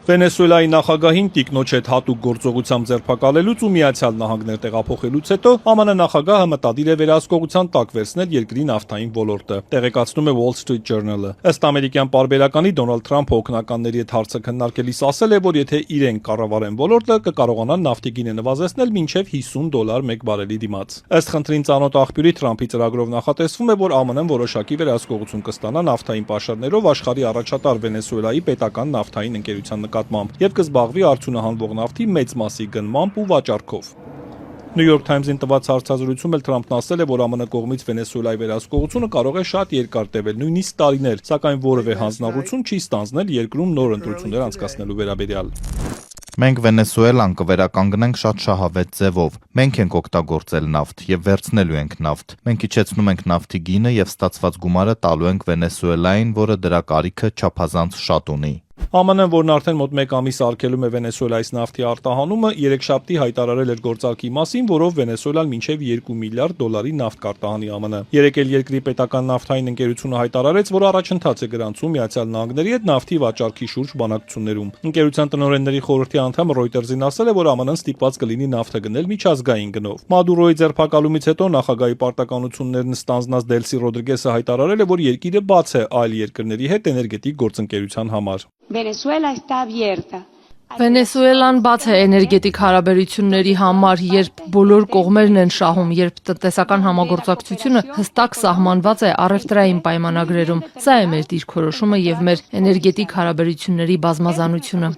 Վենեսուելայի նախագահին տիկնոջ հետ հատուկ գործողությամբ ձերբակալելուց ու Միացյալ Նահանգներ տեղափոխելուց հետո ԱՄՆ նախագահը մտադիր է վերահսկողության տակ վերցնել երկրի նավթային ոլորտը, տեղեկացնում է Wall Street Journal-ը։ Ըստ ամերիկյան պարբերականի Դոնալդ Թրամփը օգնականների հետ հարցը քննարկելիս ասել է, որ եթե իրենք կառավարեն ոլորտը, կկարողանան նավթի գինը նվազեցնել մինչև $50 մեկ բարելի դիմաց։ Ըստ խնդրին ծանոթ աղբյուրի Թրամփի ծրագրով նախատեսվում է, որ ԱՄՆ-ն որոշակի վերահսկողություն կստանա նավթային պաշարներով աշխարհի առաջատար Վենեսուելայի պետական նավթային ընկերության եւ կզբաղվի արդյունահանվող նավթի մեծ մասի գնմամբ ու վաճառքով։ New York Times-ին տված հարցազրույցում էլ Թրամփն ասել է, որ ԱՄՆ կողմից Վենեսուելայի վերահսկողությունը կարող է շատ երկար տևել, նույնիսկ տարիներ, սակայն որևէ հանձնառություն չի ստանձնել երկրում նոր ընտրություններ անցկացնելու վերաբերյալ։ Մենք Վենեսուելան կվերականգնենք շատ շահավետ ձևով։ Մենք ենք օգտագործել նավթ եւ վերցնելու ենք նավթ։ Մենք իջեցնում ենք նավթի գինը եւ ստացված գումարը տալու ենք Վենեսուելային, որը դրա կարիքը չափազանց շատ ունի։ ԱՄՆ-ն, որն արդեն մոտ 1 ամիս արգելում է Վենեսուելայից նավթի արտահանումը, երեքշաբթի հայտարարել էր գործարքի մասին, որով Վենեսուելան մինչև $2 միլիարդ նավթ կարտահանի ԱՄՆ։ Երեկ էլ երկրի պետական նավթային ընկերությունը հայտարարեց, որ առաջընթաց է գրանցում Միացյալ Նահանգների հետ նավթի վաճառքի շուրջ բանակցություններում։ Ընկերության տնօրենների խորհրդի անդամ Reuters-ին ասել է, որ ԱՄՆ-ն ստիպված կլինի նավթը գնել միջազգային գնով։ Մադուրոյի ձերբակալումից հետո նախագահի պարտականություններն ստանձնած Դելսի Ռոդրիգեսը հայտարարել է, որ երկիրը բաց է այլ երկրների հետ էներգետիկ գործընկերության համար։ Վենեսուելան բաց է էներգետիկ հարաբերությունների համար, երբ բոլոր կողմերն են շահում, երբ տնտեսական համագործակցությունը հստակ սահմանված է առևտրային պայմանագրերում։ Սա է մեր դիրքորոշումը եւ մեր էներգետիկ հարաբերությունների բազմազանությունը։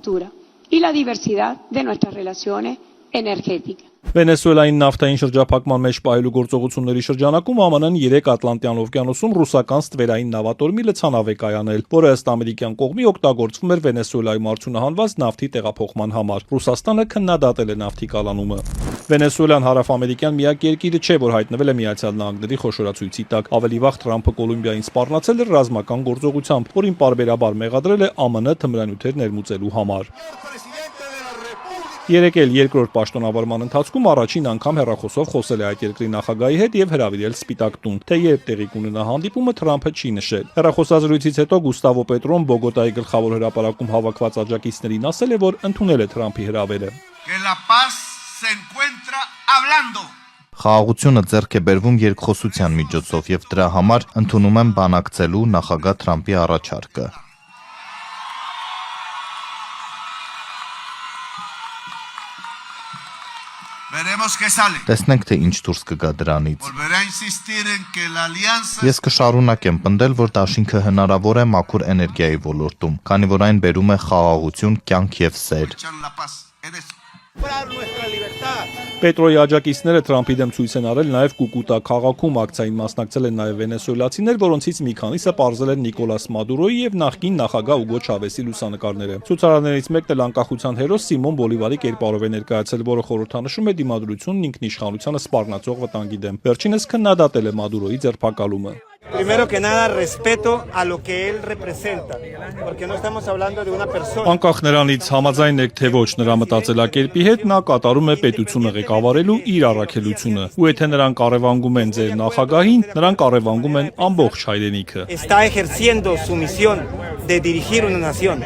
Վենեսուելային նավթային շրջափակման մեջ պահելու գործողությունների շրջանակում ԱՄՆ-ն 3 Ատլանտյան օվկիանոսում ռուսական ստվերային նավատորմի լցանավ է կայանել, որը ըստ ամերիկյան կողմի օգտագործվում էր Վենեսուելայում արդյունահանված նավթի տեղափոխման համար։ Ռուսաստանը քննադատել է նավթի կալանումը։ Վենեսուելան հարավամերիկյան միակ երկիրը չէ, որ հայտնվել է Միացյալ Նահանգների խոշորացույցի տակ։ Ավելի վաղ Թրամփը Կոլումբիային սպառնացել էր ռազմական գործողությամբ, որին պարբերաբար մեղադրել է ԱՄՆ թմրանյութեր ներմուծելու համար։ Երեկ էլ երկրորդ պաշտոնավարման ընթացքում առաջին անգամ հեռախոսով խոսել է այդ երկրի նախագահի հետ եւ հրավիրել Սպիտակ տուն։ Թե երբ տեղի կունենա հանդիպումը Թրամփը չի նշել։ Հեռախոսազրույցից հետո Գուստավո Պետրոն Բոգոտայի գլխավոր հրապարակում հավաքված աջակիցներին ասել է, որ ընդունել է Թրամփի հրավերը։ Խաղաղությունը ձեռք է բերվում երկխոսության միջոցով եւ դրա համար ընդունում եմ բանակցելու նախագահ Թրամփի առաջարկը։ Տեսնենք, թե ինչ դուրս կգա դրանից։ Ես կշարունակեմ պնդել, որ դաշինքը հնարավոր է մաքուր էներգիայի ոլորտում, քանի որ այն բերում է խաղաղություն, կյանք եւ սեր։ Պետրոյի աջակիցները Թրամփի դեմ ցույց են արել նաև Կուկուտա քաղաքում, ակցիային մասնակցել են նաև վենեսուելացիներ, որոնցից մի քանիսը պարզել են Նիկոլաս Մադուրոյի եւ նախկին նախագահ Ուգո Չավեսի լուսանկարները։ Ցուցարարներից մեկն էլ անկախության հերոս Սիմոն Բոլիվարի կերպարով է ներկայացել, որը խորհրդանշում է դիմադրությունն ինքնիշխանությանը սպառնացող վտանգի դեմ։ Վերջինս քննադատել է Մադուրոյի ձերբակալումը։ Primero que nada, respeto a lo que él representa, porque no estamos hablando de una persona. Անկախ նրանից համաձայն եք թե ոչ նրա մտածելակերպի հետ, նա կատարում է պետությունը ղեկավարելու իր առաքելությունը։ Ու եթե նրանք առևանգում են ձեր նախագահին, նրանք առևանգում են ամբողջ հայրենիքը։ Está ejerciendo su misión de dirigir una nación.